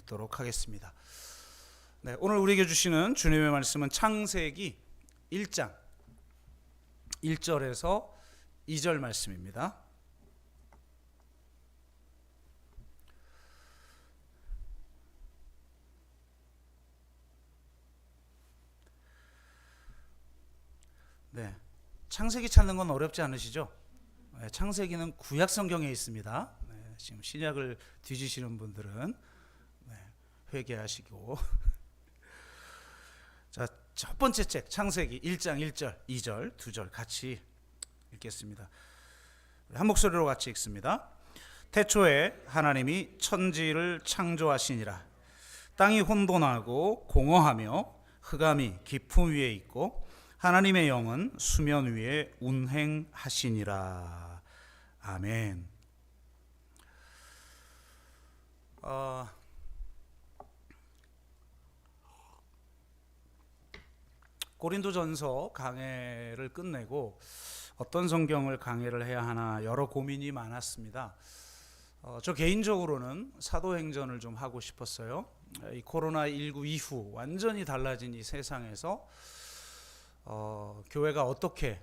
읽도록 하겠습니다. 네, 오늘 우리에게 주시는 주님의 말씀은 창세기 1장 1절에서 2절 말씀입니다. 네, 창세기 찾는 건 어렵지 않으시죠? 네, 창세기는 구약 성경에 있습니다. 네, 지금 신약을 뒤지시는 분들은 회개하시고 자, 첫 번째 책 창세기 1장 1절, 2절, 2절 같이 읽겠습니다. 한 목소리로 같이 읽습니다. 태초에 하나님이 천지를 창조하시니라. 땅이 혼돈하고 공허하며 흑암이 깊음 위에 있고 하나님의 영은 수면 위에 운행하시니라. 아멘. 고린도전서 강해를 끝내고 어떤 성경을 강해를 해야 하나 여러 고민이 많았습니다. 저 개인적으로는 사도행전을 좀 하고 싶었어요. 이 코로나19 이후 완전히 달라진 이 세상에서 교회가 어떻게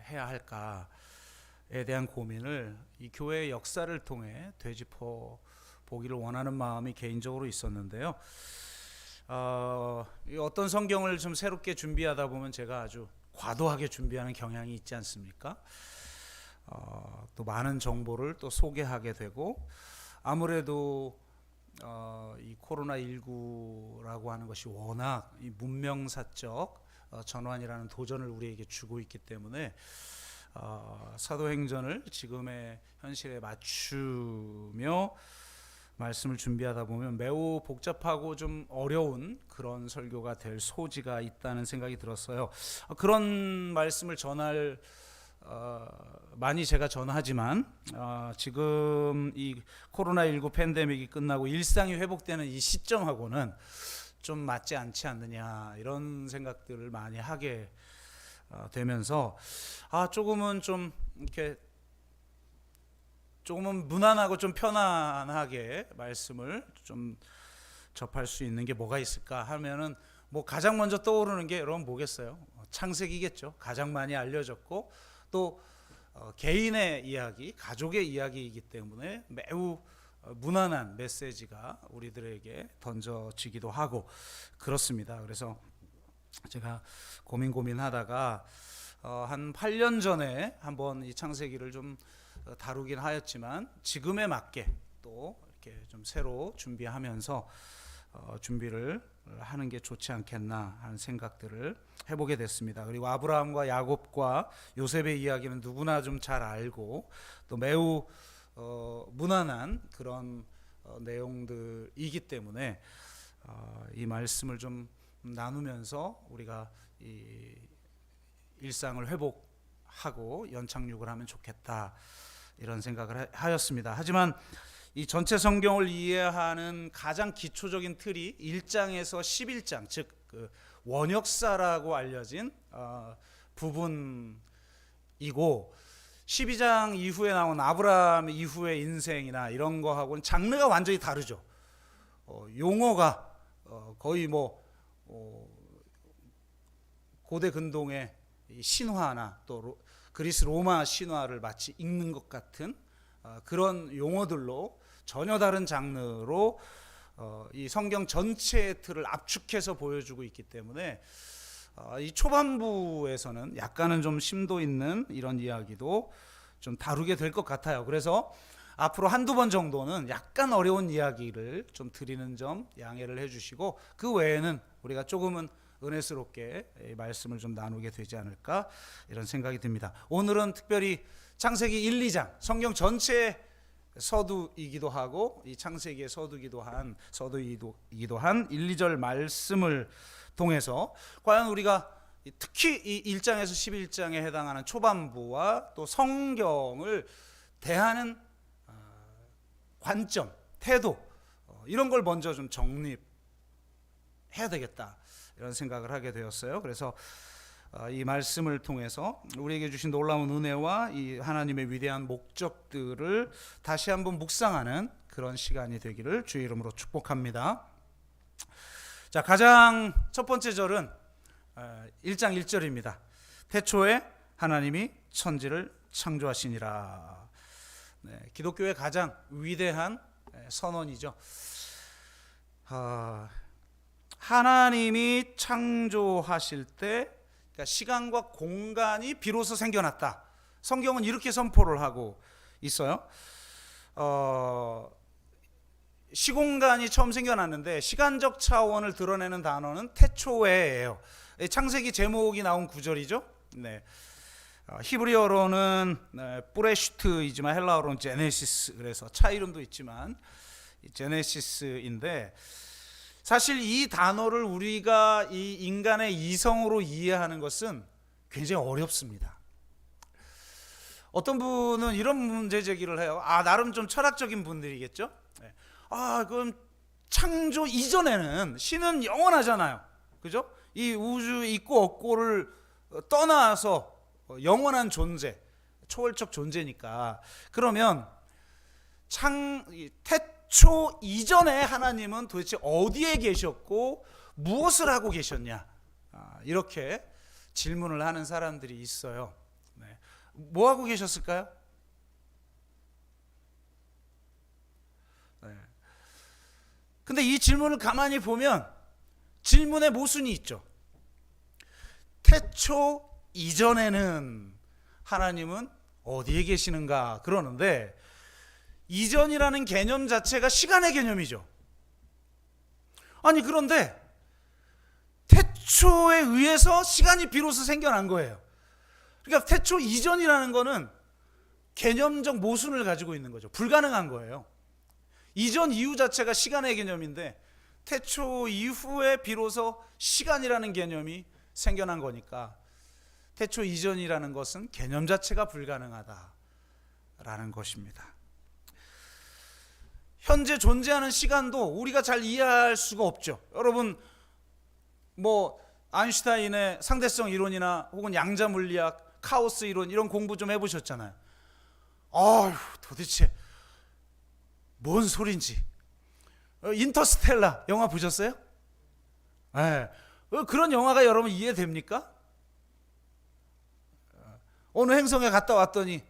해야 할까에 대한 고민을 이 교회의 역사를 통해 되짚어 보기를 원하는 마음이 개인적으로 있었는데요. 어떤 성경을 좀 새롭게 준비하다 보면 제가 아주 과도하게 준비하는 경향이 있지 않습니까? 또 많은 정보를 또 소개하게 되고 아무래도 이 코로나19라고 하는 것이 워낙 이 문명사적 전환이라는 도전을 우리에게 주고 있기 때문에 사도행전을 지금의 현실에 맞추며 말씀을 준비하다 보면 매우 복잡하고 좀 어려운 그런 설교가 될 소지가 있다는 생각이 들었어요. 그런 말씀을 전할 많이 제가 전하지만 지금 이 코로나19 팬데믹이 끝나고 일상이 회복되는 이 시점하고는 좀 맞지 않지 않느냐 이런 생각들을 많이 하게 되면서 조금은 좀 이렇게 조금은 무난하고 좀 편안하게 말씀을 좀 접할 수 있는 게 뭐가 있을까 하면은 뭐 가장 먼저 떠오르는 게 여러분 뭐겠어요? 창세기겠죠. 가장 많이 알려졌고 또 개인의 이야기, 가족의 이야기이기 때문에 매우 무난한 메시지가 우리들에게 던져지기도 하고 그렇습니다. 그래서 제가 고민하다가 한 8년 전에 한번 이 창세기를 좀 다루긴 하였지만 지금에 맞게 또 이렇게 좀 새로 준비하면서 준비를 하는 게 좋지 않겠나 하는 생각들을 해보게 됐습니다. 그리고 아브라함과 야곱과 요셉의 이야기는 누구나 좀 잘 알고 또 매우 무난한 그런 내용들이기 때문에 이 말씀을 좀 나누면서 우리가 이 일상을 회복하고 연착륙을 하면 좋겠다 이런 생각을 하였습니다. 하지만 이 전체 성경을 이해하는 가장 기초적인 틀이 1장에서 11장 즉 그 원역사라고 알려진 부분이고 12장 이후에 나온 아브라함 이후의 인생이나 이런 거하고는 장르가 완전히 다르죠. 용어가 거의 뭐 고대 근동의 신화나 또 그리스 로마 신화를 마치 읽는 것 같은 그런 용어들로 전혀 다른 장르로 이 성경 전체의 틀을 압축해서 보여주고 있기 때문에 이 초반부에서는 약간은 좀 심도 있는 이런 이야기도 좀 다루게 될 것 같아요. 그래서 앞으로 한두 번 정도는 약간 어려운 이야기를 좀 드리는 점 양해를 해주시고 그 외에는 우리가 조금은 은혜스럽게 말씀을 좀 나누게 되지 않을까 이런 생각이 듭니다. 오늘은 특별히 창세기 1, 2장 성경 전체의 서두이기도 하고 이 창세기의 서두이기도 한 1, 2절 말씀을 통해서 과연 우리가 특히 이 1장에서 11장에 해당하는 초반부와 또 성경을 대하는 관점, 태도 이런 걸 먼저 좀 정립해야 되겠다 이런 생각을 하게 되었어요. 그래서 이 말씀을 통해서 우리에게 주신 놀라운 은혜와 이 하나님의 위대한 목적들을 다시 한번 묵상하는 그런 시간이 되기를 주의 이름으로 축복합니다. 자, 가장 첫 번째 절은 1장 1절입니다. 태초에 하나님이 천지를 창조하시니라. 네, 기독교의 가장 위대한 선언이죠. 하나님이 창조하실 때, 그러니까 시간과 공간이 비로소 생겨났다. 성경은 이렇게 선포를 하고 있어요. 시공간이 처음 생겨났는데 시간적 차원을 드러내는 단어는 태초에예요. 창세기 제목이 나온 구절이죠. 네. 히브리어로는 뿌레슈트이지만 헬라어로는 제네시스, 그래서 차 이름도 있지만 제네시스인데, 사실 이 단어를 우리가 이 인간의 이성으로 이해하는 것은 굉장히 어렵습니다. 어떤 분은 이런 문제 제기를 해요. 나름 좀 철학적인 분들이겠죠. 그럼 창조 이전에는 신은 영원하잖아요. 그죠? 이 우주 있고 없고를 떠나서 영원한 존재, 초월적 존재니까, 그러면 태초 이전에 하나님은 도대체 어디에 계셨고 무엇을 하고 계셨냐, 이렇게 질문을 하는 사람들이 있어요. 네. 뭐 하고 계셨을까요? 네. 근데 이 질문을 가만히 보면 질문에 모순이 있죠. 태초 이전에는 하나님은 어디에 계시는가 그러는데, 이전이라는 개념 자체가 시간의 개념이죠. 아니, 그런데 태초에 의해서 시간이 비로소 생겨난 거예요. 그러니까 태초 이전이라는 거는 개념적 모순을 가지고 있는 거죠. 불가능한 거예요. 이전 이후 자체가 시간의 개념인데 태초 이후에 비로소 시간이라는 개념이 생겨난 거니까 태초 이전이라는 것은 개념 자체가 불가능하다라는 것입니다. 현재 존재하는 시간도 우리가 잘 이해할 수가 없죠. 여러분, 아인슈타인의 상대성 이론이나 혹은 양자 물리학, 카오스 이론 이런 공부 좀 해보셨잖아요. 도대체 뭔 소린지. 인터스텔라 영화 보셨어요? 네. 그런 영화가 여러분 이해됩니까? 어느 행성에 갔다 왔더니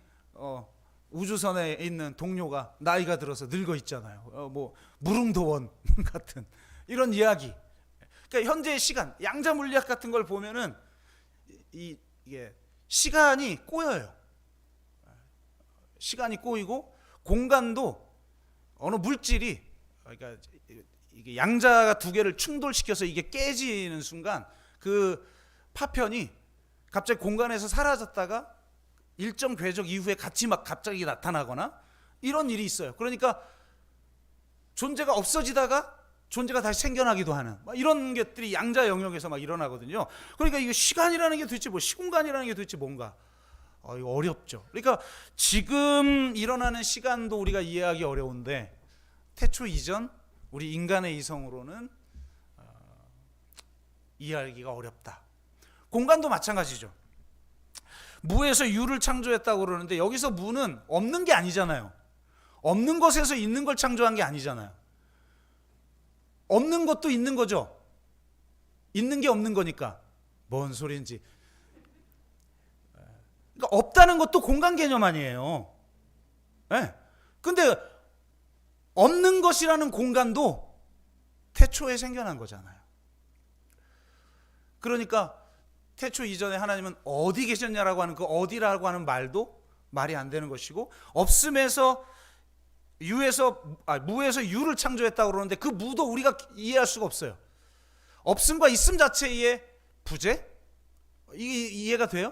우주선에 있는 동료가 나이가 들어서 늙어 있잖아요. 무릉도원 같은 이런 이야기. 그러니까 현재의 시간, 양자 물리학 같은 걸 보면은 이게 시간이 꼬여요. 시간이 꼬이고 공간도 어느 물질이, 그러니까 이게 양자가 두 개를 충돌시켜서 이게 깨지는 순간 그 파편이 갑자기 공간에서 사라졌다가 일정 궤적 이후에 갑자기 나타나거나 이런 일이 있어요. 그러니까 존재가 없어지다가 존재가 다시 생겨나기도 하는 이런 것들이 양자 영역에서 일어나거든요. 그러니까 이게 시간이라는 게 도대체 시공간이라는 게 도대체 뭔가 이거 어렵죠. 그러니까 지금 일어나는 시간도 우리가 이해하기 어려운데 태초 이전 우리 인간의 이성으로는 이해하기가 어렵다. 공간도 마찬가지죠. 무에서 유를 창조했다고 그러는데 여기서 무는 없는 게 아니잖아요. 없는 것에서 있는 걸 창조한 게 아니잖아요. 없는 것도 있는 거죠. 있는 게 없는 거니까 뭔 소리인지. 그러니까 없다는 것도 공간 개념 아니에요. 네. 근데 없는 것이라는 공간도 태초에 생겨난 거잖아요. 그러니까 태초 이전에 하나님은 어디 계셨냐라고 하는 그 어디라고 하는 말도 말이 안 되는 것이고, 없음에서 무에서 유를 창조했다고 그러는데 그 무도 우리가 이해할 수가 없어요. 없음과 있음 자체의 부재? 이게 이해가 돼요?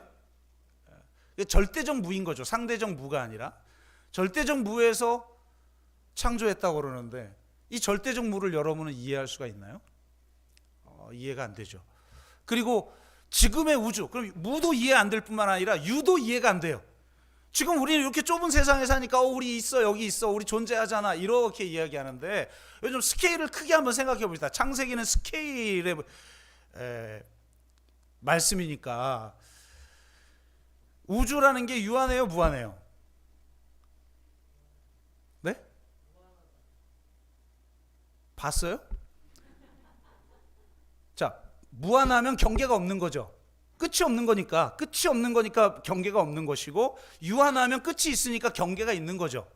절대적 무인 거죠. 상대적 무가 아니라 절대적 무에서 창조했다고 그러는데 이 절대적 무를 여러분은 이해할 수가 있나요? 이해가 안 되죠. 그리고 지금의 우주, 그럼 무도 이해 안 될 뿐만 아니라 유도 이해가 안 돼요. 지금 우리는 이렇게 좁은 세상에 사니까 우리 있어, 여기 있어, 우리 존재하잖아 이렇게 이야기하는데, 요즘 스케일을 크게 한번 생각해 봅시다. 창세기는 스케일의 말씀이니까 우주라는 게 유한해요, 무한해요? 네? 봤어요? 자, 무한하면 경계가 없는 거죠. 끝이 없는 거니까 경계가 없는 것이고, 유한하면 끝이 있으니까 경계가 있는 거죠.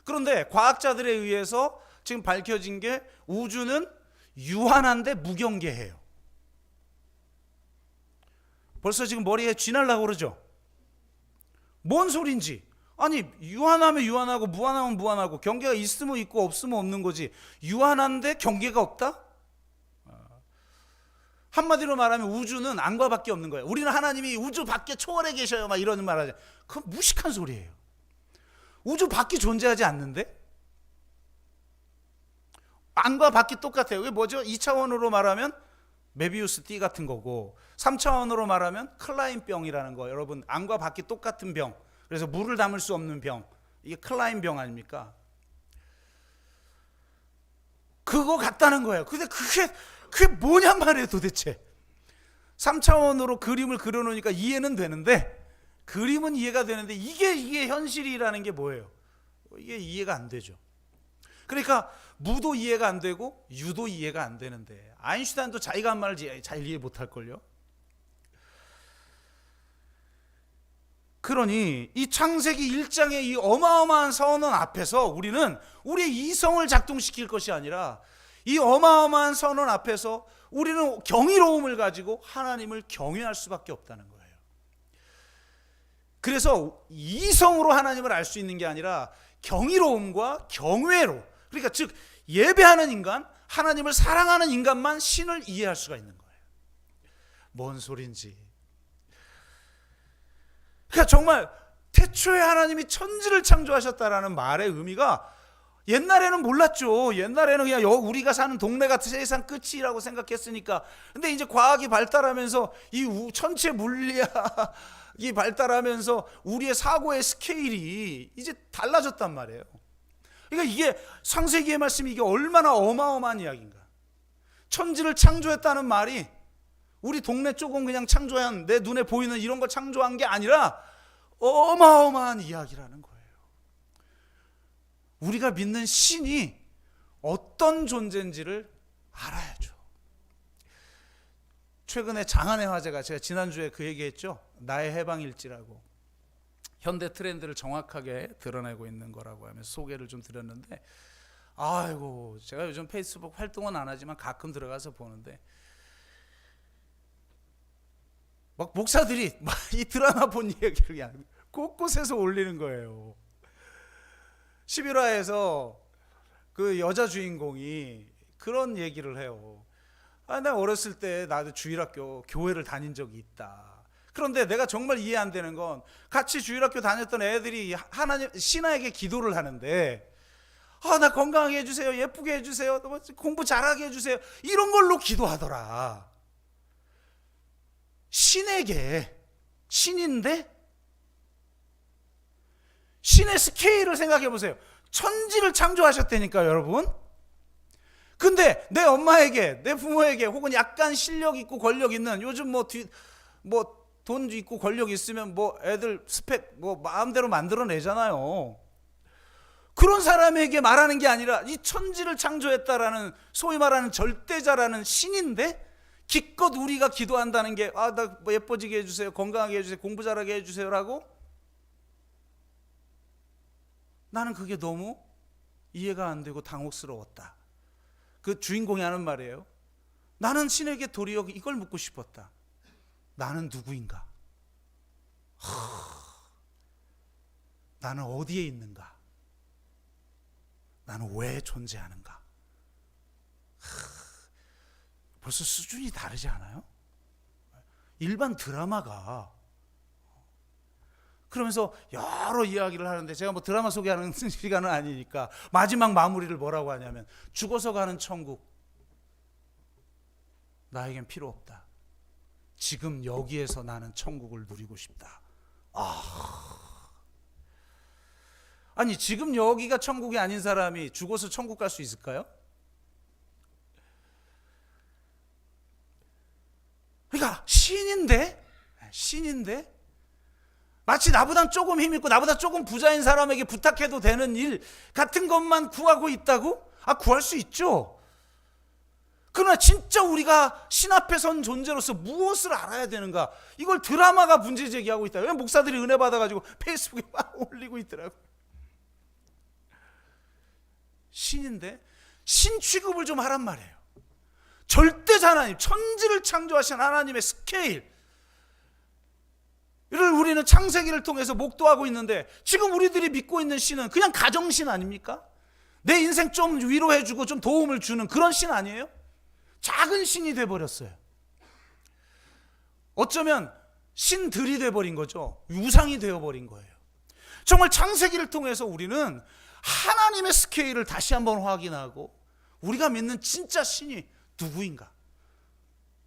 그런데 과학자들에 의해서 지금 밝혀진 게 우주는 유한한데 무경계해요. 벌써 지금 머리에 쥐날라고 그러죠. 뭔 소린지. 아니, 유한하면 유한하고 무한하면 무한하고 경계가 있으면 있고 없으면 없는 거지. 유한한데 경계가 없다? 한마디로 말하면 우주는 안과 밖에 없는 거예요. 우리는 하나님이 우주 밖에 초월해 계셔요 막 이런 말 하죠. 그건 무식한 소리예요. 우주 밖이 존재하지 않는데? 안과 밖이 똑같아요. 그게 뭐죠? 2차원으로 말하면 메비우스 띠 같은 거고, 3차원으로 말하면 클라인병이라는 거. 여러분, 안과 밖이 똑같은 병. 그래서 물을 담을 수 없는 병. 이게 클라인병 아닙니까? 그거 같다는 거예요. 근데 그게 뭐냔 말이에요 도대체. 3차원으로 그림을 그려놓으니까 이해는 되는데, 그림은 이해가 되는데 이게 현실이라는 게 뭐예요? 이게 이해가 안 되죠. 그러니까 무도 이해가 안 되고 유도 이해가 안 되는데, 아인슈타인도 자기가 한 말을 잘 이해 못할걸요. 그러니 이 창세기 1장의 이 어마어마한 선언 앞에서 우리는 우리의 이성을 작동시킬 것이 아니라, 이 어마어마한 선언 앞에서 우리는 경이로움을 가지고 하나님을 경외할 수밖에 없다는 거예요. 그래서 이성으로 하나님을 알 수 있는 게 아니라 경이로움과 경외로, 그러니까 즉 예배하는 인간, 하나님을 사랑하는 인간만 신을 이해할 수가 있는 거예요. 뭔 소린지. 그러니까 정말 태초에 하나님이 천지를 창조하셨다라는 말의 의미가 옛날에는 몰랐죠. 옛날에는 그냥 우리가 사는 동네가 세상 끝이라고 생각했으니까. 근데 이제 과학이 발달하면서 이 천체 물리학이 발달하면서 우리의 사고의 스케일이 이제 달라졌단 말이에요. 그러니까 이게 창세기의 말씀이 이게 얼마나 어마어마한 이야기인가. 천지를 창조했다는 말이 우리 동네 조금 그냥 창조한, 내 눈에 보이는 이런 걸 창조한 게 아니라 어마어마한 이야기라는 거예요. 우리가 믿는 신이 어떤 존재인지를 알아야죠. 최근에 장안의 화제가, 제가 지난주에 그 얘기했죠. 나의 해방일지라고. 현대 트렌드를 정확하게 드러내고 있는 거라고 하면서 소개를 좀 드렸는데, 아이고, 제가 요즘 페이스북 활동은 안 하지만 가끔 들어가서 보는데, 막 목사들이 막 이 드라마 본 얘기를 그냥 곳곳에서 올리는 거예요. 11화에서 그 여자 주인공이 그런 얘기를 해요. 나 어렸을 때 나도 주일학교 교회를 다닌 적이 있다. 그런데 내가 정말 이해 안 되는 건, 같이 주일학교 다녔던 애들이 하나님 신하에게 기도를 하는데, 나 건강하게 해주세요, 예쁘게 해주세요, 공부 잘하게 해주세요, 이런 걸로 기도하더라. 신에게, 신인데 신의 스케일을 생각해 보세요. 천지를 창조하셨다니까요, 여러분. 근데 내 엄마에게, 내 부모에게, 혹은 약간 실력 있고 권력 있는, 요즘 돈 있고 권력 있으면 애들 스펙 마음대로 만들어내잖아요. 그런 사람에게 말하는 게 아니라 이 천지를 창조했다라는, 소위 말하는 절대자라는 신인데 기껏 우리가 기도한다는 게, 나 예뻐지게 해주세요, 건강하게 해주세요, 공부 잘하게 해주세요라고. 나는 그게 너무 이해가 안 되고 당혹스러웠다. 그 주인공이 하는 말이에요. 나는 신에게 도리어 이걸 묻고 싶었다. 나는 누구인가? 나는 어디에 있는가? 나는 왜 존재하는가? 벌써 수준이 다르지 않아요? 일반 드라마가. 그러면서 여러 이야기를 하는데, 제가 드라마 소개하는 시간은 아니니까 마지막 마무리를 뭐라고 하냐면, 죽어서 가는 천국 나에겐 필요 없다. 지금 여기에서 나는 천국을 누리고 싶다. 아니, 지금 여기가 천국이 아닌 사람이 죽어서 천국 갈 수 있을까요? 그러니까 신인데 마치 나보다 조금 힘있고 나보다 조금 부자인 사람에게 부탁해도 되는 일 같은 것만 구하고 있다고? 구할 수 있죠. 그러나 진짜 우리가 신 앞에 선 존재로서 무엇을 알아야 되는가, 이걸 드라마가 문제 제기하고 있다. 왜 목사들이 은혜 받아가지고 페이스북에 막 올리고 있더라고요. 신인데 신 취급을 좀 하란 말이에요. 절대자 하나님, 천지를 창조하신 하나님의 스케일, 이를 우리는 창세기를 통해서 목도하고 있는데, 지금 우리들이 믿고 있는 신은 그냥 가정신 아닙니까? 내 인생 좀 위로해주고 좀 도움을 주는 그런 신 아니에요? 작은 신이 돼버렸어요. 어쩌면 신들이 돼버린 거죠. 우상이 되어버린 거예요. 정말 창세기를 통해서 우리는 하나님의 스케일을 다시 한번 확인하고, 우리가 믿는 진짜 신이 누구인가,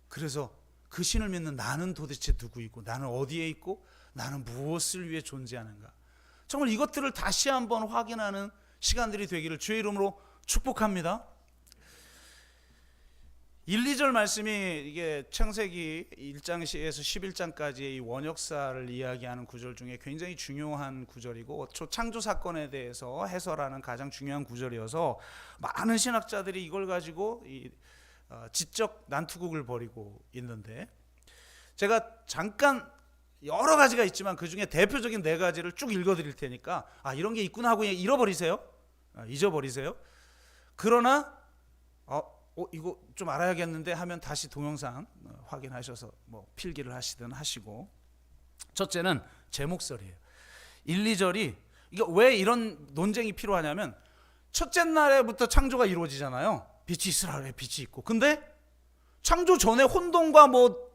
그래서 그 신을 믿는 나는 도대체 누구이고, 나는 어디에 있고, 나는 무엇을 위해 존재하는가, 정말 이것들을 다시 한번 확인하는 시간들이 되기를 주의 이름으로 축복합니다. 1, 2절 말씀이 이게 창세기 1장에서 11장까지의 이 원역사를 이야기하는 구절 중에 굉장히 중요한 구절이고, 창조 사건에 대해서 해설하는 가장 중요한 구절이어서 많은 신학자들이 이걸 가지고 지적 난투극을 벌이고 있는데, 제가 잠깐 여러 가지가 있지만 그 중에 대표적인 4가지를 쭉 읽어드릴 테니까 이런 게 있구나 하고 잃어버리세요. 잊어버리세요. 그러나 이거 좀 알아야겠는데 하면 다시 동영상 확인하셔서 뭐 필기를 하시든 하시고. 첫째는 제목설이에요. 1, 2절이 이게 왜 이런 논쟁이 필요하냐면, 첫째 날에부터 창조가 이루어지잖아요. 빛이 있으라 그래, 빛이 있고. 근데 창조 전에 혼돈과 뭐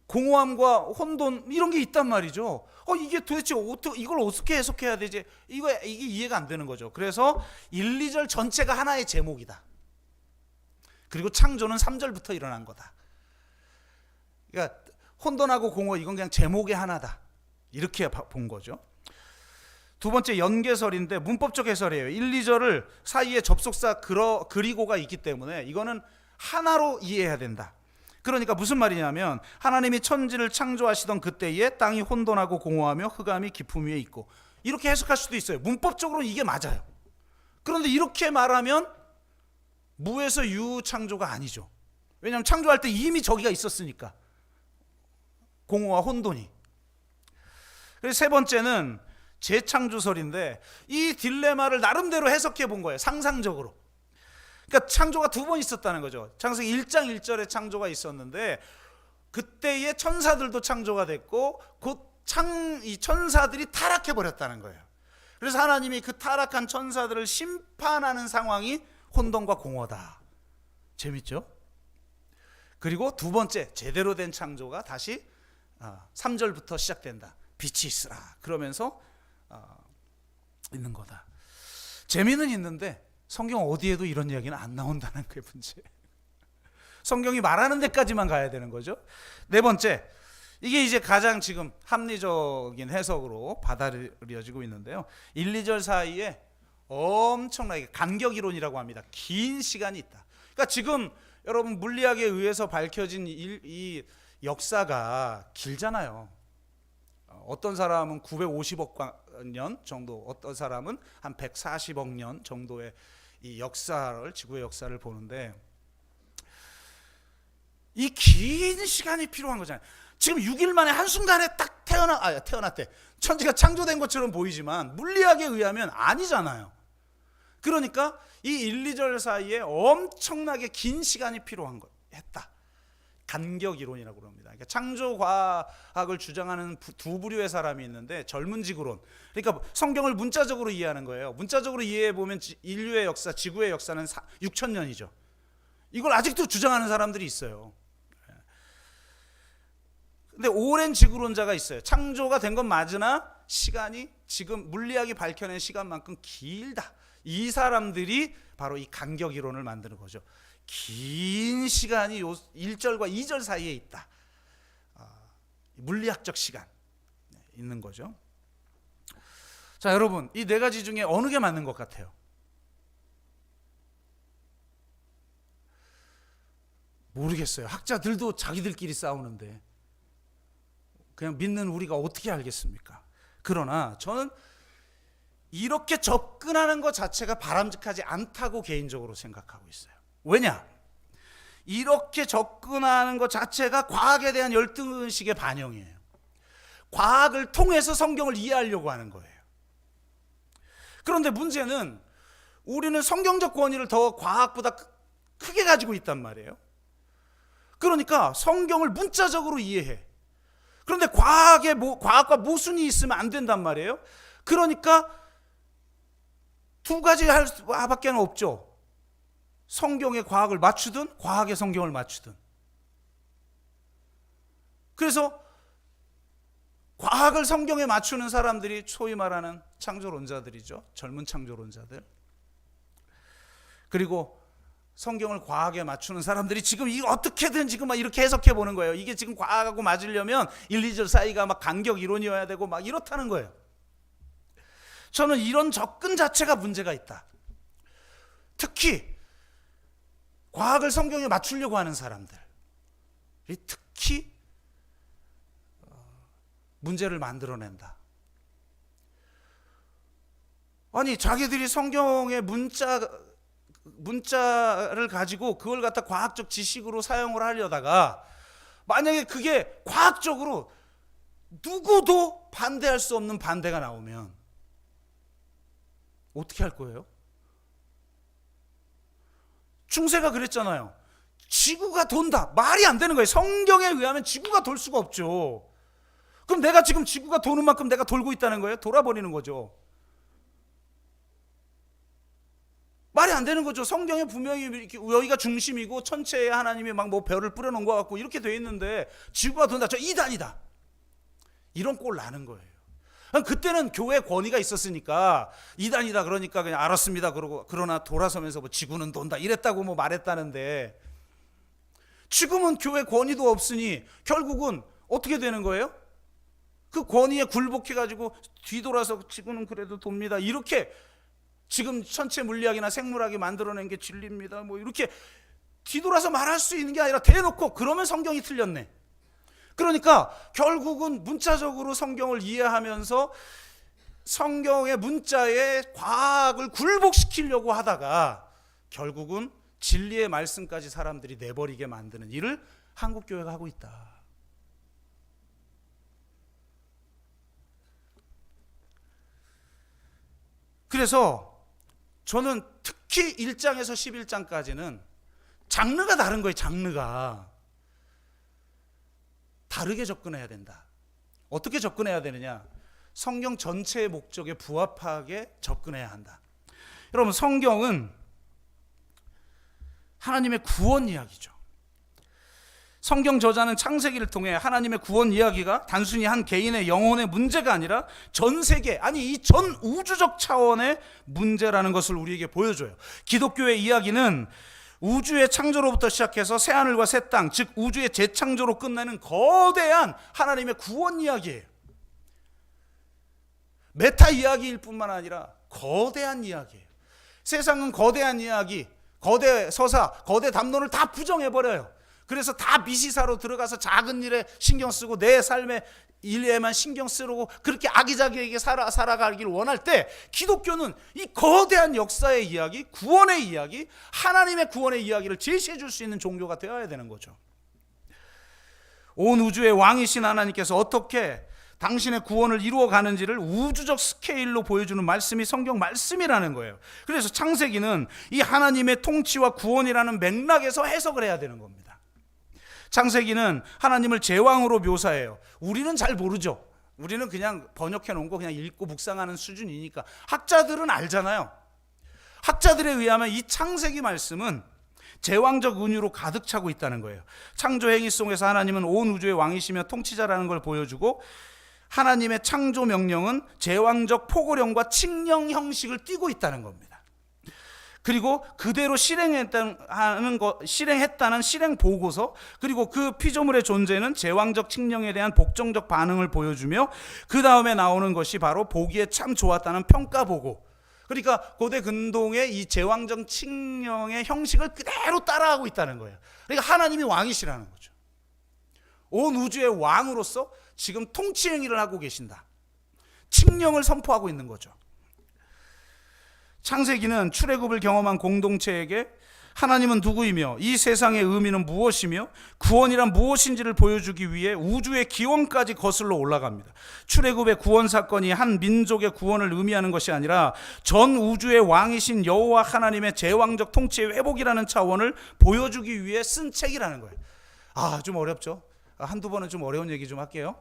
공허함과 혼돈 이런 게 있단 말이죠. 이게 도대체 이걸 어떻게 해석해야 되지? 이게 이해가 안 되는 거죠. 그래서 1, 2절 전체가 하나의 제목이다. 그리고 창조는 3절부터 일어난 거다. 그러니까 혼돈하고 공허, 이건 그냥 제목의 하나다, 이렇게 본 거죠. 두 번째, 연계설인데 문법적 해설이에요. 1, 2절을 사이에 접속사 그리고가 있기 때문에 이거는 하나로 이해해야 된다. 그러니까 무슨 말이냐면, 하나님이 천지를 창조하시던 그때에 땅이 혼돈하고 공허하며 흑암이 깊음 위에 있고, 이렇게 해석할 수도 있어요. 문법적으로는 이게 맞아요. 그런데 이렇게 말하면 무에서 유 창조가 아니죠. 왜냐하면 창조할 때 이미 저기가 있었으니까, 공허와 혼돈이. 그래서 세 번째는 재창조설인데, 이 딜레마를 나름대로 해석해 본 거예요. 상상적으로. 그러니까 창조가 2번 있었다는 거죠. 창세기 1장 1절에 창조가 있었는데, 그때의 천사들도 창조가 됐고, 이 천사들이 타락해 버렸다는 거예요. 그래서 하나님이 그 타락한 천사들을 심판하는 상황이 혼돈과 공허다. 재밌죠? 그리고 두 번째, 제대로 된 창조가 다시 3절부터 시작된다. 빛이 있으라 그러면서 있는 거다. 재미는 있는데 성경 어디에도 이런 이야기는 안 나온다는 게 문제예요. 성경이 말하는 데까지만 가야 되는 거죠. 네 번째, 이게 이제 가장 지금 합리적인 해석으로 받아들여지고 있는데요. 1, 2절 사이에 엄청나게 간격이론이라고 합니다. 긴 시간이 있다. 그러니까 지금 여러분 물리학에 의해서 밝혀진 이 역사가 길잖아요. 어떤 사람은 950억 년 정도, 어떤 사람은 한 140억 년 정도의 이 역사를, 지구의 역사를 보는데, 이 긴 시간이 필요한 거잖아요. 지금 6일 만에 한순간에 딱 태어났대. 천지가 창조된 것처럼 보이지만 물리학에 의하면 아니잖아요. 그러니까 이 1, 2절 사이에 엄청나게 긴 시간이 필요했다. 간격이론이라고 합니다. 그러니까 창조과학을 주장하는 두 부류의 사람이 있는데, 젊은지구론, 그러니까 성경을 문자적으로 이해하는 거예요. 문자적으로 이해해보면 인류의 역사, 지구의 역사는 6,000년이죠. 이걸 아직도 주장하는 사람들이 있어요. 근데 오랜 지구론자가 있어요. 창조가 된 건 맞으나 시간이 지금 물리학이 밝혀낸 시간만큼 길다. 이 사람들이 바로 이 간격 이론을 만드는 거죠. 긴 시간이 1절과 2절 사이에 있다. 물리학적 시간 있는 거죠. 자, 여러분, 이 4가지 중에 어느 게 맞는 것 같아요? 모르겠어요. 학자들도 자기들끼리 싸우는데 그냥 믿는 우리가 어떻게 알겠습니까? 그러나 저는 이렇게 접근하는 것 자체가 바람직하지 않다고 개인적으로 생각하고 있어요. 왜냐? 이렇게 접근하는 것 자체가 과학에 대한 열등의식의 반영이에요. 과학을 통해서 성경을 이해하려고 하는 거예요. 그런데 문제는 우리는 성경적 권위를 더 과학보다 크게 가지고 있단 말이에요. 그러니까 성경을 문자적으로 이해해. 그런데 과학과 모순이 있으면 안 된단 말이에요. 그러니까 두 가지 할 수밖에 없죠. 성경의 과학을 맞추든 과학의 성경을 맞추든. 그래서 과학을 성경에 맞추는 사람들이 소위 말하는 창조론자들이죠. 젊은 창조론자들. 그리고 성경을 과학에 맞추는 사람들이 지금 이거 어떻게든 지금 막 이렇게 해석해 보는 거예요. 이게 지금 과학하고 맞으려면 1, 2절 사이가 막 간격 이론이어야 되고 막 이렇다는 거예요. 저는 이런 접근 자체가 문제가 있다. 특히 과학을 성경에 맞추려고 하는 사람들이 특히 문제를 만들어낸다. 아니 자기들이 성경의 문자를 가지고 그걸 갖다 과학적 지식으로 사용을 하려다가 만약에 그게 과학적으로 누구도 반대할 수 없는 반대가 나오면 어떻게 할 거예요? 중세가 그랬잖아요. 지구가 돈다. 말이 안 되는 거예요. 성경에 의하면 지구가 돌 수가 없죠. 그럼 내가 지금 지구가 도는 만큼 내가 돌고 있다는 거예요? 돌아버리는 거죠. 말이 안 되는 거죠. 성경에 분명히 여기가 중심이고 천체에 하나님이 막 뭐 별을 뿌려놓은 것 같고 이렇게 돼 있는데 지구가 돈다. 저 이단이다. 이런 꼴 나는 거예요. 그때는 교회 권위가 있었으니까 이단이다 그러니까 그냥 알았습니다 그러고 그러나 돌아서면서 뭐 지구는 돈다 이랬다고 뭐 말했다는데 지금은 교회 권위도 없으니 결국은 어떻게 되는 거예요? 그 권위에 굴복해가지고 뒤돌아서 지구는 그래도 돕니다 이렇게 지금 천체 물리학이나 생물학이 만들어낸 게 진리입니다 뭐 이렇게 뒤돌아서 말할 수 있는 게 아니라 대놓고 그러면 성경이 틀렸네. 그러니까 결국은 문자적으로 성경을 이해하면서 성경의 문자에 과학을 굴복시키려고 하다가 결국은 진리의 말씀까지 사람들이 내버리게 만드는 일을 한국교회가 하고 있다. 그래서 저는 특히 1장에서 11장까지는 장르가 다른 거예요. 장르가 다르게 접근해야 된다. 어떻게 접근해야 되느냐? 성경 전체의 목적에 부합하게 접근해야 한다. 여러분 성경은 하나님의 구원 이야기죠. 성경 저자는 창세기를 통해 하나님의 구원 이야기가 단순히 한 개인의 영혼의 문제가 아니라 전 세계, 아니 이 전 우주적 차원의 문제라는 것을 우리에게 보여줘요. 기독교의 이야기는 우주의 창조로부터 시작해서 새하늘과 새 땅, 즉 우주의 재창조로 끝내는 거대한 하나님의 구원 이야기예요. 메타 이야기일 뿐만 아니라 거대한 이야기예요. 세상은 거대한 이야기, 거대 서사, 거대 담론을 다 부정해버려요. 그래서 다 미시사로 들어가서 작은 일에 신경 쓰고 내 삶의 일에만 신경 쓰고 그렇게 아기자기하게 살아가길 원할 때 기독교는 이 거대한 역사의 이야기, 구원의 이야기, 하나님의 구원의 이야기를 제시해 줄 수 있는 종교가 되어야 되는 거죠. 온 우주의 왕이신 하나님께서 어떻게 당신의 구원을 이루어가는지를 우주적 스케일로 보여주는 말씀이 성경 말씀이라는 거예요. 그래서 창세기는 이 하나님의 통치와 구원이라는 맥락에서 해석을 해야 되는 겁니다. 창세기는 하나님을 제왕으로 묘사해요. 우리는 잘 모르죠. 우리는 그냥 번역해 놓은 거 그냥 읽고 묵상하는 수준이니까. 학자들은 알잖아요. 학자들에 의하면 이 창세기 말씀은 제왕적 은유로 가득 차고 있다는 거예요. 창조 행위 속에서 하나님은 온 우주의 왕이시며 통치자라는 걸 보여주고 하나님의 창조 명령은 제왕적 포고령과 칙령 형식을 띠고 있다는 겁니다. 그리고 그대로 실행했다는 실행 보고서, 그리고 그 피조물의 존재는 제왕적 칙령에 대한 복종적 반응을 보여주며 그 다음에 나오는 것이 바로 보기에 참 좋았다는 평가 보고, 그러니까 고대 근동의 이 제왕적 칙령의 형식을 그대로 따라하고 있다는 거예요. 그러니까 하나님이 왕이시라는 거죠. 온 우주의 왕으로서 지금 통치 행위를 하고 계신다. 칙령을 선포하고 있는 거죠. 창세기는 출애굽을 경험한 공동체에게 하나님은 누구이며 이 세상의 의미는 무엇이며 구원이란 무엇인지를 보여주기 위해 우주의 기원까지 거슬러 올라갑니다. 출애굽의 구원 사건이 한 민족의 구원을 의미하는 것이 아니라 전 우주의 왕이신 여호와 하나님의 제왕적 통치의 회복이라는 차원을 보여주기 위해 쓴 책이라는 거예요. 좀 어렵죠? 한두 번은 좀 어려운 얘기 좀 할게요.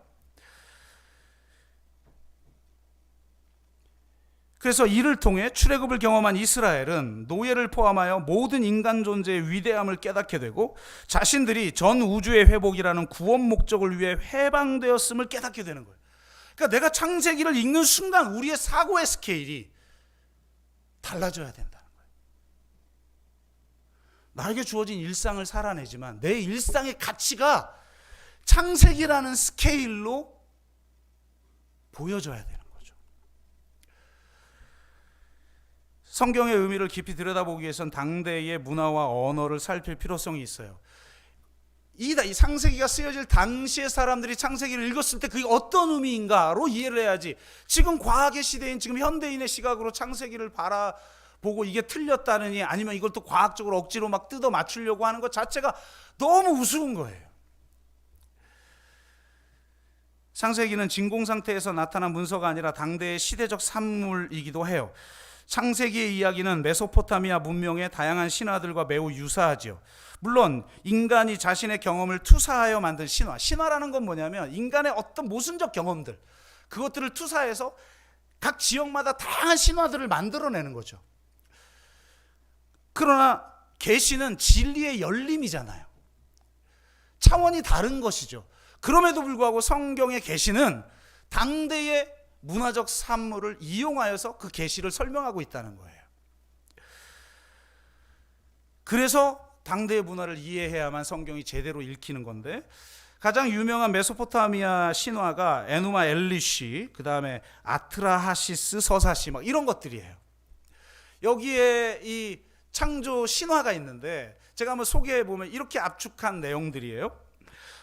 그래서 이를 통해 출애굽을 경험한 이스라엘은 노예를 포함하여 모든 인간 존재의 위대함을 깨닫게 되고 자신들이 전 우주의 회복이라는 구원 목적을 위해 해방되었음을 깨닫게 되는 거예요. 그러니까 내가 창세기를 읽는 순간 우리의 사고의 스케일이 달라져야 된다는 거예요. 나에게 주어진 일상을 살아내지만 내 일상의 가치가 창세기라는 스케일로 보여져야 돼요. 성경의 의미를 깊이 들여다보기 위해선 당대의 문화와 언어를 살필 필요성이 있어요. 이 창세기가 쓰여질 당시의 사람들이 창세기를 읽었을 때 그게 어떤 의미인가로 이해를 해야지, 지금 과학의 시대인 지금 현대인의 시각으로 창세기를 바라보고 이게 틀렸다느니 아니면 이걸 또 과학적으로 억지로 막 뜯어 맞추려고 하는 것 자체가 너무 우스운 거예요. 창세기는 진공 상태에서 나타난 문서가 아니라 당대의 시대적 산물이기도 해요. 창세기의 이야기는 메소포타미아 문명의 다양한 신화들과 매우 유사하죠. 물론 인간이 자신의 경험을 투사하여 만든 신화라는 건 뭐냐면 인간의 어떤 모순적 경험들, 그것들을 투사해서 각 지역마다 다양한 신화들을 만들어내는 거죠. 그러나 계시는 진리의 열림이잖아요. 차원이 다른 것이죠. 그럼에도 불구하고 성경의 계시는 당대의 문화적 산물을 이용하여서 그 계시를 설명하고 있다는 거예요. 그래서 당대의 문화를 이해해야만 성경이 제대로 읽히는 건데, 가장 유명한 메소포타미아 신화가 에누마 엘리시, 그 다음에 아트라하시스 서사시 이런 것들이에요. 여기에 이 창조 신화가 있는데 제가 한번 소개해 보면 이렇게 압축한 내용들이에요.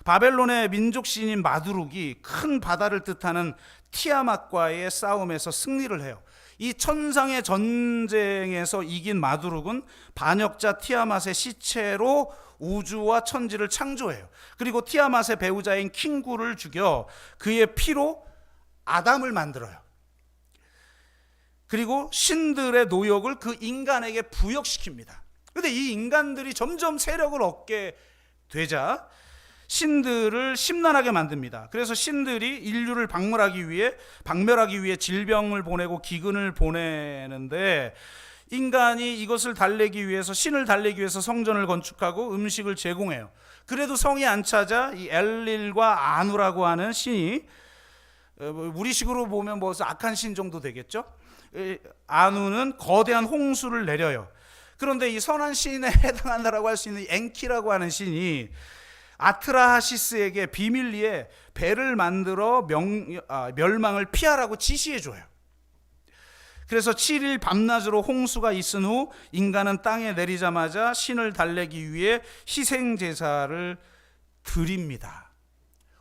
바벨론의 민족 신인 마두룩이 큰 바다를 뜻하는 티아맛과의 싸움에서 승리를 해요. 이 천상의 전쟁에서 이긴 마두룩은 반역자 티아맛의 시체로 우주와 천지를 창조해요. 그리고 티아맛의 배우자인 킹구를 죽여 그의 피로 아담을 만들어요. 그리고 신들의 노역을 그 인간에게 부역시킵니다. 그런데 이 인간들이 점점 세력을 얻게 되자 신들을 심란하게 만듭니다. 그래서 신들이 인류를 박멸하기 위해 질병을 보내고 기근을 보내는데, 인간이 이것을 달래기 위해서, 신을 달래기 위해서 성전을 건축하고 음식을 제공해요. 그래도 성이 안 차자 이 엘릴과 아누라고 하는 신이, 우리식으로 보면 악한 신 정도 되겠죠. 아누는 거대한 홍수를 내려요. 그런데 이 선한 신에 해당한다라고 할 수 있는 엔키라고 하는 신이 아트라하시스에게 비밀리에 배를 만들어 멸망을 피하라고 지시해줘요. 그래서 7일 밤낮으로 홍수가 있은 후 인간은 땅에 내리자마자 신을 달래기 위해 희생제사를 드립니다.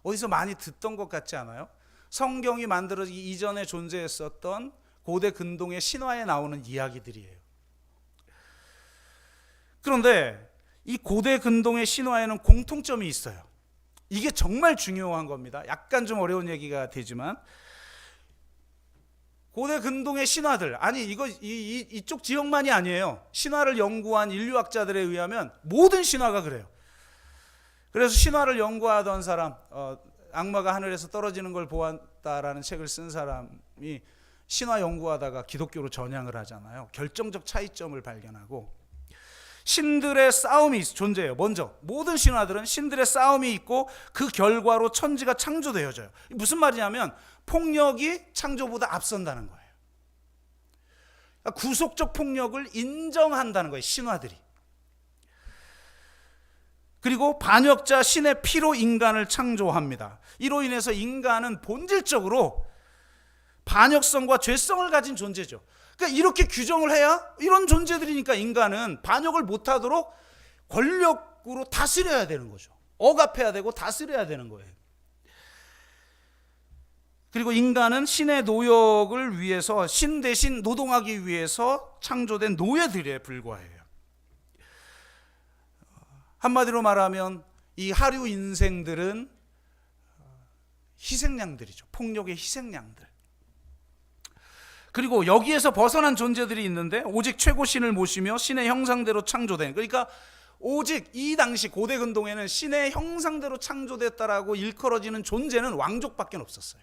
어디서 많이 듣던 것 같지 않아요? 성경이 만들어지기 이전에 존재했었던 고대 근동의 신화에 나오는 이야기들이에요. 그런데 이 고대 근동의 신화에는 공통점이 있어요. 이게 정말 중요한 겁니다. 약간 좀 어려운 얘기가 되지만, 고대 근동의 신화들, 이쪽 지역만이 아니에요. 신화를 연구한 인류학자들에 의하면 모든 신화가 그래요. 그래서 신화를 연구하던 사람, 악마가 하늘에서 떨어지는 걸 보았다라는 책을 쓴 사람이 신화 연구하다가 기독교로 전향을 하잖아요. 결정적 차이점을 발견하고, 신들의 싸움이 존재해요. 먼저 모든 신화들은 신들의 싸움이 있고 그 결과로 천지가 창조되어져요. 무슨 말이냐면 폭력이 창조보다 앞선다는 거예요. 구속적 폭력을 인정한다는 거예요, 신화들이. 그리고 반역자 신의 피로 인간을 창조합니다. 이로 인해서 인간은 본질적으로 반역성과 죄성을 가진 존재죠. 그러니까 이렇게 규정을 해야, 이런 존재들이니까 인간은 반역을 못하도록 권력으로 다스려야 되는 거죠. 억압해야 되고 다스려야 되는 거예요. 그리고 인간은 신의 노역을 위해서, 신 대신 노동하기 위해서 창조된 노예들에 불과해요. 한마디로 말하면 이 하류 인생들은 희생양들이죠. 폭력의 희생양들. 그리고 여기에서 벗어난 존재들이 있는데 오직 최고신을 모시며 신의 형상대로 창조된, 그러니까 오직 이 당시 고대 근동에는 신의 형상대로 창조됐다라고 일컬어지는 존재는 왕족밖에 없었어요.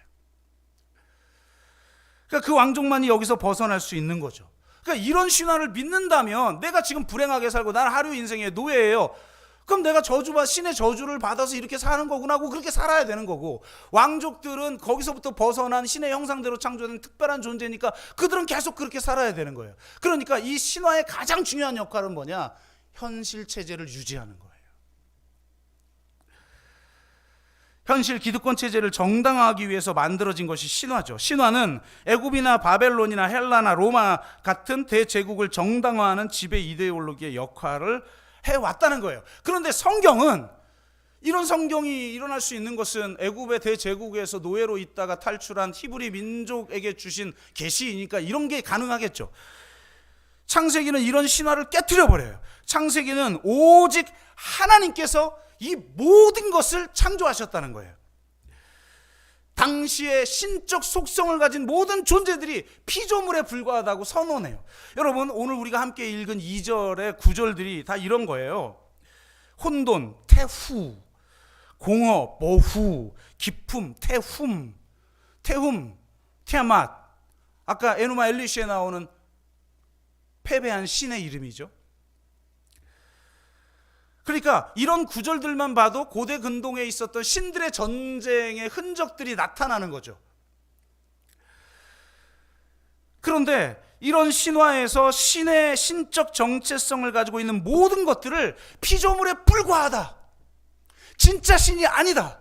그러니까 그 왕족만이 여기서 벗어날 수 있는 거죠. 그러니까 이런 신화를 믿는다면 내가 지금 불행하게 살고 난 하류 인생의 노예예요. 그럼 내가 신의 저주를 받아서 이렇게 사는 거구나 하고 그렇게 살아야 되는 거고, 왕족들은 거기서부터 벗어난 신의 형상대로 창조된 특별한 존재니까 그들은 계속 그렇게 살아야 되는 거예요. 그러니까 이 신화의 가장 중요한 역할은 뭐냐? 현실 체제를 유지하는 거예요. 현실 기득권 체제를 정당화하기 위해서 만들어진 것이 신화죠. 신화는 애굽이나 바벨론이나 헬라나 로마 같은 대제국을 정당화하는 지배 이데올로기의 역할을 해왔다는 거예요. 그런데 성경은, 이런 성경이 일어날 수 있는 것은 애굽의 대제국에서 노예로 있다가 탈출한 히브리 민족에게 주신 계시이니까 이런 게 가능하겠죠. 창세기는 이런 신화를 깨트려 버려요. 창세기는 오직 하나님께서 이 모든 것을 창조하셨다는 거예요. 당시의 신적 속성을 가진 모든 존재들이 피조물에 불과하다고 선언해요. 여러분, 오늘 우리가 함께 읽은 2절의 구절들이 다 이런 거예요. 혼돈, 태후, 공허, 모후, 기품, 태훔, 티아맛. 아까 에누마 엘리시에 나오는 패배한 신의 이름이죠. 그러니까 이런 구절들만 봐도 고대 근동에 있었던 신들의 전쟁의 흔적들이 나타나는 거죠. 그런데 이런 신화에서 신의 신적 정체성을 가지고 있는 모든 것들을 피조물에 불과하다, 진짜 신이 아니다,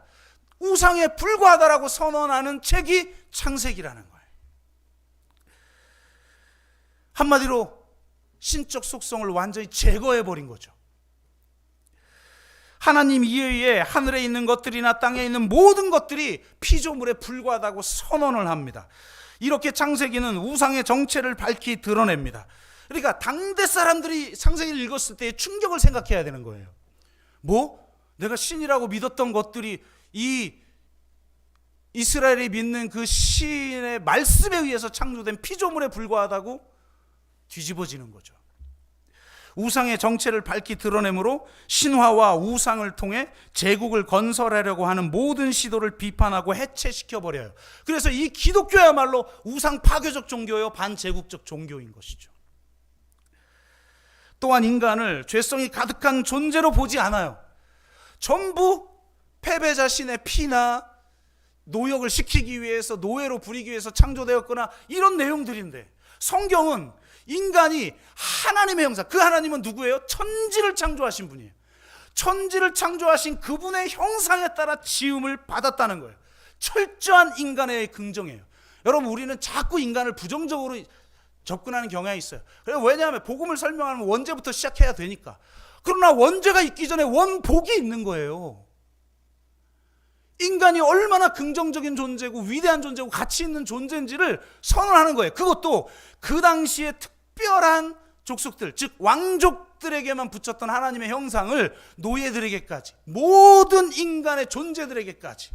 우상에 불과하다라고 선언하는 책이 창세기라는 거예요. 한마디로 신적 속성을 완전히 제거해버린 거죠. 하나님 이외에 하늘에 있는 것들이나 땅에 있는 모든 것들이 피조물에 불과하다고 선언을 합니다. 이렇게 창세기는 우상의 정체를 밝히 드러냅니다. 그러니까 당대 사람들이 창세기를 읽었을 때의 충격을 생각해야 되는 거예요. 뭐? 내가 신이라고 믿었던 것들이 이 이스라엘이 믿는 그 신의 말씀에 의해서 창조된 피조물에 불과하다고 뒤집어지는 거죠. 우상의 정체를 밝히 드러내므로 신화와 우상을 통해 제국을 건설하려고 하는 모든 시도를 비판하고 해체시켜버려요. 그래서 이 기독교야말로 우상 파괴적 종교요, 반제국적 종교인 것이죠. 또한 인간을 죄성이 가득한 존재로 보지 않아요. 전부 패배자 신의 피나 노역을 시키기 위해서, 노예로 부리기 위해서 창조되었거나 이런 내용들인데, 성경은 인간이 하나님의 형상, 그 하나님은 누구예요? 천지를 창조하신 분이에요. 천지를 창조하신 그분의 형상에 따라 지음을 받았다는 거예요. 철저한 인간의 긍정이에요. 여러분, 우리는 자꾸 인간을 부정적으로 접근하는 경향이 있어요. 왜냐하면 복음을 설명하면 원죄부터 시작해야 되니까. 그러나 원죄가 있기 전에 원복이 있는 거예요. 인간이 얼마나 긍정적인 존재고 위대한 존재고 가치 있는 존재인지를 선언하는 거예요. 그것도 그 당시에 특별한 족속들, 즉 왕족들에게만 붙였던 하나님의 형상을 노예들에게까지, 모든 인간의 존재들에게까지,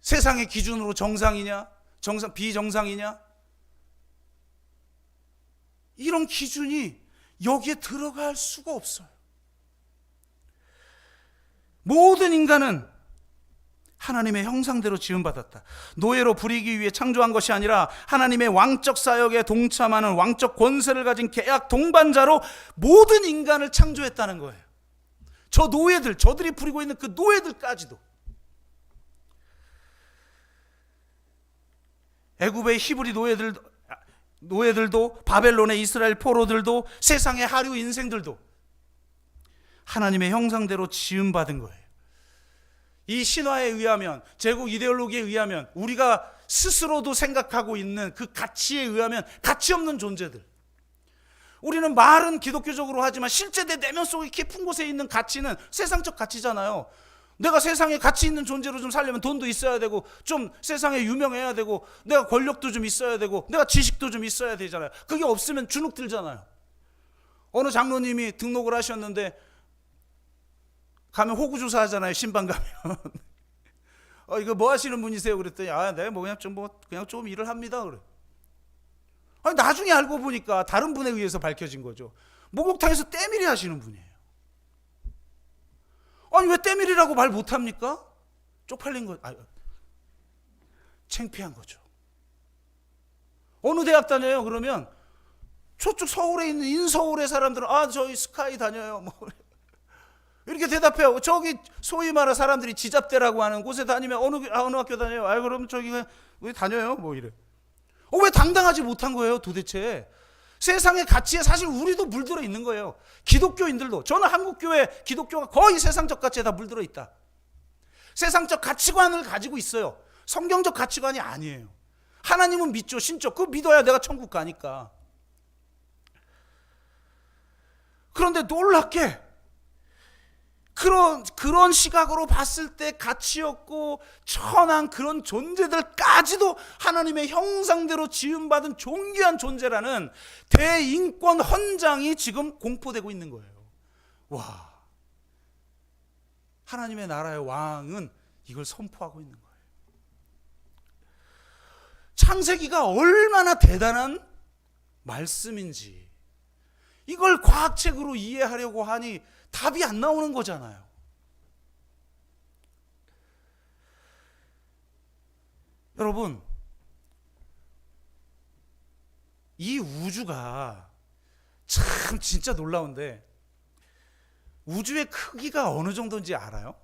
세상의 기준으로 정상이냐, 비정상이냐, 이런 기준이 여기에 들어갈 수가 없어요. 모든 인간은 하나님의 형상대로 지음받았다. 노예로 부리기 위해 창조한 것이 아니라 하나님의 왕적 사역에 동참하는 왕적 권세를 가진 계약 동반자로 모든 인간을 창조했다는 거예요. 저 노예들, 저들이 부리고 있는 그 노예들까지도. 애굽의 히브리 노예들도, 바벨론의 이스라엘 포로들도, 세상의 하류 인생들도 하나님의 형상대로 지음받은 거예요. 이 신화에 의하면, 제국 이데올로기에 의하면, 우리가 스스로도 생각하고 있는 그 가치에 의하면 가치 없는 존재들, 우리는 말은 기독교적으로 하지만 실제 내 내면 속에 깊은 곳에 있는 가치는 세상적 가치잖아요. 내가 세상에 가치 있는 존재로 좀 살려면 돈도 있어야 되고, 좀 세상에 유명해야 되고, 내가 권력도 좀 있어야 되고, 내가 지식도 좀 있어야 되잖아요. 그게 없으면 주눅 들잖아요. 어느 장로님이 등록을 하셨는데 가면 호구 조사하잖아요. 신방 가면. 이거 뭐 하시는 분이세요? 그랬더니 네, 뭐 그냥 좀 일을 합니다. 그래. 아니, 나중에 알고 보니까 다른 분에 의해서 밝혀진 거죠. 목욕탕에서 때밀이 하시는 분이에요. 아니, 왜 때밀이라고 말 못합니까? 쪽팔린 거, 창피한 거죠. 어느 대학 다녀요? 그러면 저쪽 서울에 있는 인서울의 사람들은 저희 스카이 다녀요. 뭐 이렇게 대답해요. 저기 소위 말하 사람들이 지잡대라고 하는 곳에 다니면 어느 학교 다녀요? 그럼 저기 왜 다녀요? 뭐 이래. 왜 당당하지 못한 거예요, 도대체? 세상의 가치에 사실 우리도 물들어 있는 거예요. 기독교인들도. 저는 한국교회 기독교가 거의 세상적 가치에 다 물들어 있다. 세상적 가치관을 가지고 있어요. 성경적 가치관이 아니에요. 하나님은 믿죠, 신죠. 그거 믿어야 내가 천국 가니까. 그런데 놀랍게 그런 시각으로 봤을 때 가치 없고 천한 그런 존재들까지도 하나님의 형상대로 지음받은 존귀한 존재라는 대인권 헌장이 지금 공포되고 있는 거예요. 와, 하나님의 나라의 왕은 이걸 선포하고 있는 거예요. 창세기가 얼마나 대단한 말씀인지 이걸 과학책으로 이해하려고 하니 답이 안 나오는 거잖아요. 여러분, 이 우주가 참 진짜 놀라운데 우주의 크기가 어느 정도인지 알아요?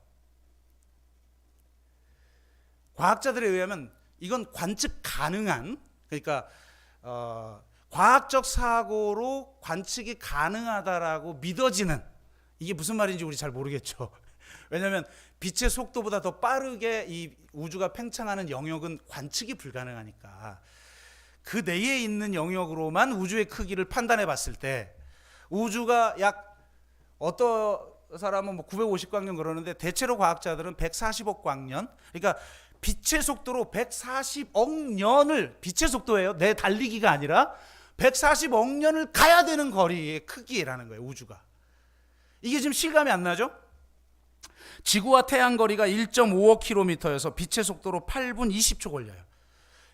과학자들에 의하면 이건 관측 가능한, 그러니까 과학적 사고로 관측이 가능하다라고 믿어지는, 이게 무슨 말인지 우리 잘 모르겠죠. 왜냐하면 빛의 속도보다 더 빠르게 이 우주가 팽창하는 영역은 관측이 불가능하니까 그 내에 있는 영역으로만 우주의 크기를 판단해 봤을 때 우주가 약, 어떤 사람은 뭐 950광년 그러는데 대체로 과학자들은 140억 광년, 그러니까 빛의 속도로 140억 년을, 빛의 속도예요, 내 달리기가 아니라 140억 년을 가야 되는 거리의 크기라는 거예요, 우주가. 이게 지금 실감이 안 나죠? 지구와 태양 거리가 1.5억 킬로미터여서 빛의 속도로 8분 20초 걸려요.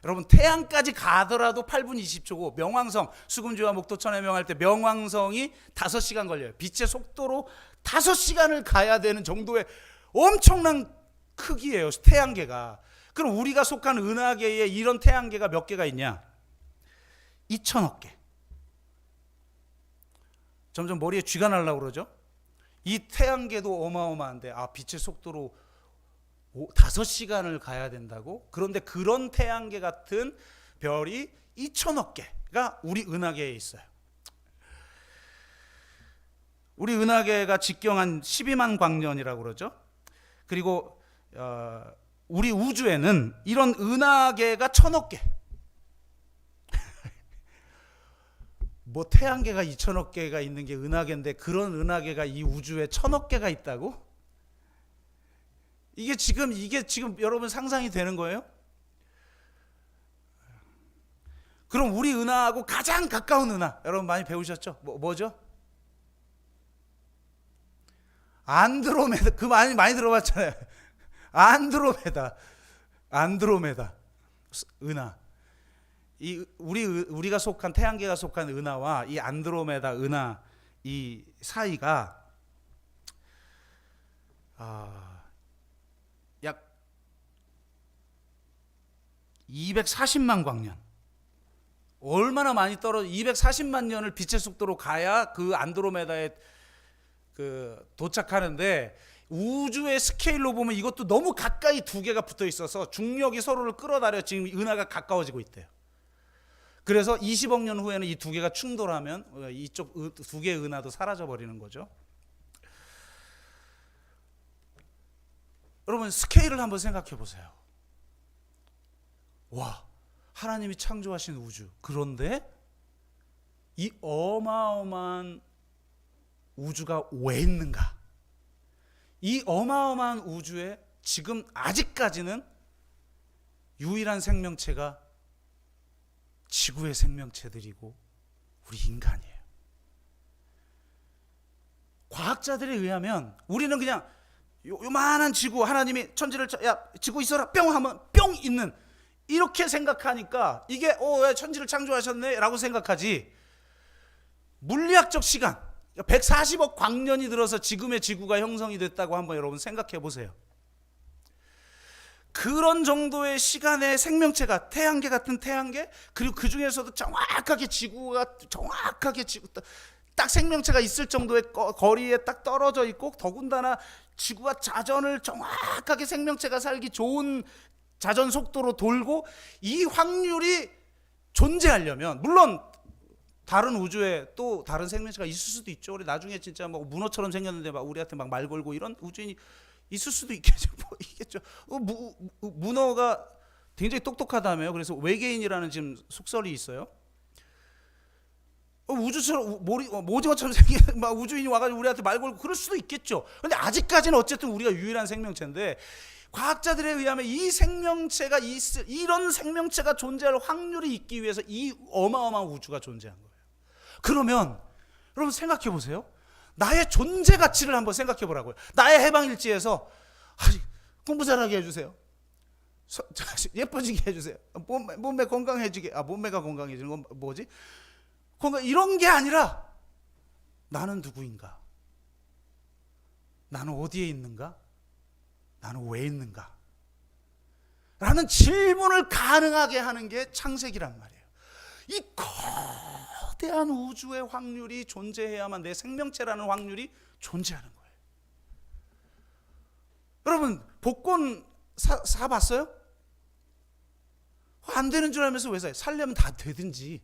여러분, 태양까지 가더라도 8분 20초고 명왕성, 수금주와 목도천 해명할 때 명왕성이 5시간 걸려요. 빛의 속도로 5시간을 가야 되는 정도의 엄청난 크기예요, 태양계가. 그럼 우리가 속한 은하계에 이런 태양계가 몇 개가 있냐? 2천억 개. 점점 머리에 쥐가 날라고 그러죠? 이 태양계도 어마어마한데 빛의 속도로 5시간을 가야 된다고? 그런데 그런 태양계 같은 별이 2천억 개가 우리 은하계에 있어요. 우리 은하계가 직경한 12만 광년이라고 그러죠. 그리고 우리 우주에는 이런 은하계가 1,000억 개. 뭐 태양계가 2천억 개가 있는 게 은하계인데 그런 은하계가 이 우주에 1,000억 개가 있다고? 이게 지금 여러분 상상이 되는 거예요? 그럼 우리 은하하고 가장 가까운 은하, 여러분 많이 배우셨죠? 뭐죠? 안드로메다. 그 많이 들어봤잖아요. 안드로메다 은하. 이 우리가 속한 태양계가 속한 은하와 이 안드로메다 은하 이 사이가 약 240만 광년. 얼마나 많이 떨어져? 240만 년을 빛의 속도로 가야 그 안드로메다에 도착하는데, 우주의 스케일로 보면 이것도 너무 가까이 두 개가 붙어 있어서 중력이 서로를 끌어다려 지금 은하가 가까워지고 있대요. 그래서 20억 년 후에는 이 두 개가 충돌하면 이쪽 두 개의 은하도 사라져 버리는 거죠. 여러분, 스케일을 한번 생각해 보세요. 와, 하나님이 창조하신 우주. 그런데 이 어마어마한 우주가 왜 있는가? 이 어마어마한 우주에 지금 아직까지는 유일한 생명체가 지구의 생명체들이고 우리 인간이에요. 과학자들에 의하면 우리는 그냥 요만한 지구, 하나님이 천지를 야 지구 있어라 뿅 하면 뿅 있는, 이렇게 생각하니까 이게 천지를 창조하셨네 라고 생각하지, 물리학적 시간 140억 광년이 들어서 지금의 지구가 형성이 됐다고 한번 여러분 생각해 보세요. 그런 정도의 시간의 생명체가, 태양계 같은 태양계, 그리고 그 중에서도 정확하게 지구가 정확하게 딱 생명체가 있을 정도의 거리에 딱 떨어져 있고, 더군다나 지구가 자전을 정확하게 생명체가 살기 좋은 자전 속도로 돌고, 이 확률이 존재하려면, 물론 다른 우주에 또 다른 생명체가 있을 수도 있죠. 우리 나중에 진짜 뭐 문어처럼 생겼는데 막 우리한테 막 말 걸고 이런 우주인이 있을 수도 있겠죠. 뭐 있겠죠. 문어가 굉장히 똑똑하다며요. 그래서 외계인이라는 지금 속설이 있어요. 우주처럼 오징어처럼 생긴 막 우주인이 와가지고 우리한테 말 걸고 그럴 수도 있겠죠. 그런데 아직까지는 어쨌든 우리가 유일한 생명체인데, 과학자들에 의하면 이 생명체가 이런 생명체가 존재할 확률이 있기 위해서 이 어마어마한 우주가 존재한 거예요. 그러면 여러분 생각해 보세요. 나의 존재 가치를 한번 생각해 보라고요. 나의 해방일지에서 공부 잘하게 해주세요. 예뻐지게 해주세요. 몸매 건강해지게. 몸매가 건강해지는 건 뭐지? 이런 게 아니라 나는 누구인가? 나는 어디에 있는가? 나는 왜 있는가? 라는 질문을 가능하게 하는 게 창세기란 말이에요. 이 거대한 우주의 확률이 존재해야만 내 생명체라는 확률이 존재하는 거예요. 여러분 복권 사봤어요? 안 되는 줄 알면서 왜 사요? 살려면 다 되든지.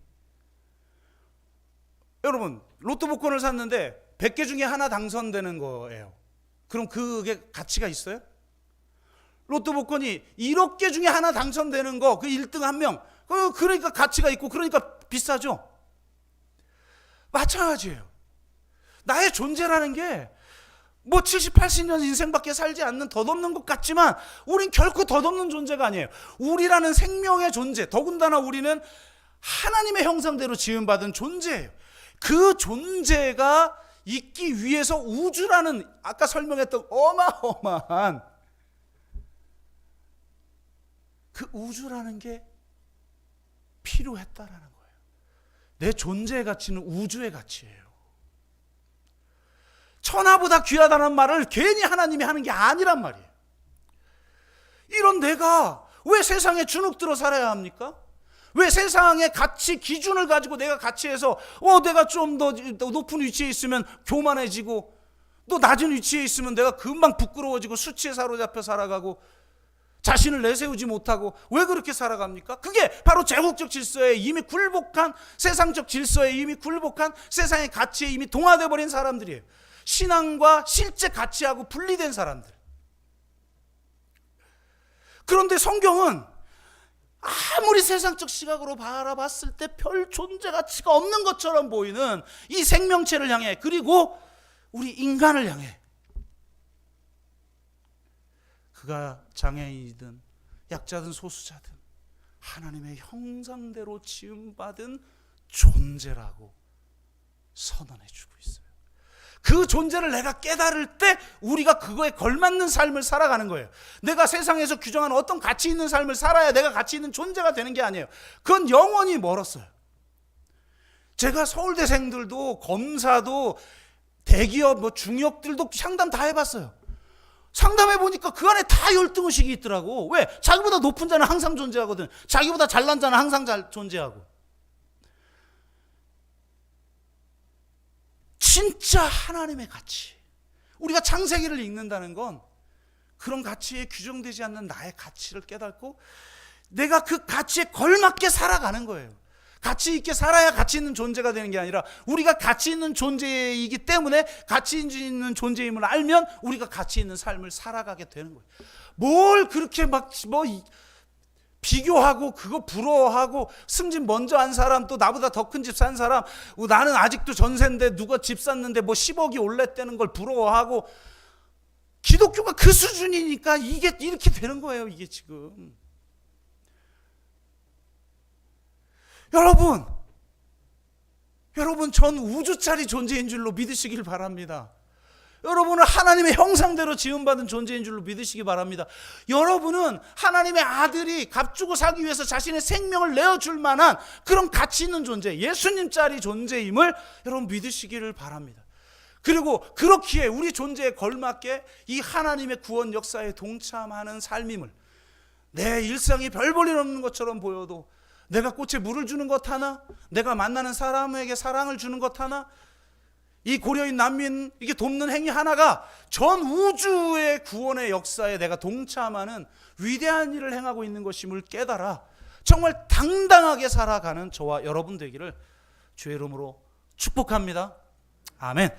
여러분 로또 복권을 샀는데 100개 중에 하나 당선되는 거예요. 그럼 그게 가치가 있어요? 로또 복권이 1억 개 중에 하나 당선되는 거, 그 1등 한 명, 그러니까 가치가 있고 그러니까 비싸죠. 마찬가지예요. 나의 존재라는 게 뭐 70, 80년 인생밖에 살지 않는 덧없는 것 같지만 우린 결코 덧없는 존재가 아니에요. 우리라는 생명의 존재, 더군다나 우리는 하나님의 형상대로 지음받은 존재예요. 그 존재가 있기 위해서 우주라는, 아까 설명했던 어마어마한 그 우주라는 게 필요했다라는 거예요. 내 존재의 가치는 우주의 가치예요. 천하보다 귀하다는 말을 괜히 하나님이 하는 게 아니란 말이에요. 이런 내가 왜 세상에 주눅들어 살아야 합니까? 왜 세상의 가치 기준을 가지고 내가 가치해서 내가 좀 더 높은 위치에 있으면 교만해지고, 또 낮은 위치에 있으면 내가 금방 부끄러워지고 수치에 사로잡혀 살아가고 자신을 내세우지 못하고, 왜 그렇게 살아갑니까? 그게 바로 제국적 질서에 이미 굴복한, 세상적 질서에 이미 굴복한, 세상의 가치에 이미 동화되어 버린 사람들이에요. 신앙과 실제 가치하고 분리된 사람들. 그런데 성경은 아무리 세상적 시각으로 바라봤을 때 별 존재 가치가 없는 것처럼 보이는 이 생명체를 향해, 그리고 우리 인간을 향해, 그가 장애인이든 약자든 소수자든 하나님의 형상대로 지음받은 존재라고 선언해주고 있어요. 그 존재를 내가 깨달을 때 우리가 그거에 걸맞는 삶을 살아가는 거예요. 내가 세상에서 규정하는 어떤 가치 있는 삶을 살아야 내가 가치 있는 존재가 되는 게 아니에요. 그건 영원히 멀었어요. 제가 서울대생들도 검사도 대기업 중역들도 상담 다 해봤어요. 상담해 보니까 그 안에 다 열등의식이 있더라고. 왜? 자기보다 높은 자는 항상 존재하거든. 자기보다 잘난 자는 항상 존재하고. 진짜 하나님의 가치, 우리가 창세기를 읽는다는 건 그런 가치에 규정되지 않는 나의 가치를 깨닫고 내가 그 가치에 걸맞게 살아가는 거예요. 가치 있게 살아야 가치 있는 존재가 되는 게 아니라, 우리가 가치 있는 존재이기 때문에 가치 있는 존재임을 알면 우리가 가치 있는 삶을 살아가게 되는 거예요. 뭘 그렇게 비교하고 그거 부러워하고, 승진 먼저 한 사람, 또 나보다 더 큰 집 산 사람, 나는 아직도 전세인데 누가 집 샀는데 10억이 올랐다는 걸 부러워하고, 기독교가 그 수준이니까 이게 이렇게 되는 거예요. 이게 지금 여러분 전 우주짜리 존재인 줄로 믿으시길 바랍니다. 여러분은 하나님의 형상대로 지음받은 존재인 줄로 믿으시기 바랍니다. 여러분은 하나님의 아들이 값주고 사기 위해서 자신의 생명을 내어줄 만한 그런 가치 있는 존재, 예수님짜리 존재임을 여러분 믿으시기를 바랍니다. 그리고 그렇기에 우리 존재에 걸맞게 이 하나님의 구원 역사에 동참하는 삶임을, 내 일상이 별 볼 일 없는 것처럼 보여도 내가 꽃에 물을 주는 것 하나, 내가 만나는 사람에게 사랑을 주는 것 하나, 이 고려인 난민 이게 돕는 행위 하나가 전 우주의 구원의 역사에 내가 동참하는 위대한 일을 행하고 있는 것임을 깨달아 정말 당당하게 살아가는 저와 여러분 되기를 주의 이름으로 축복합니다. 아멘.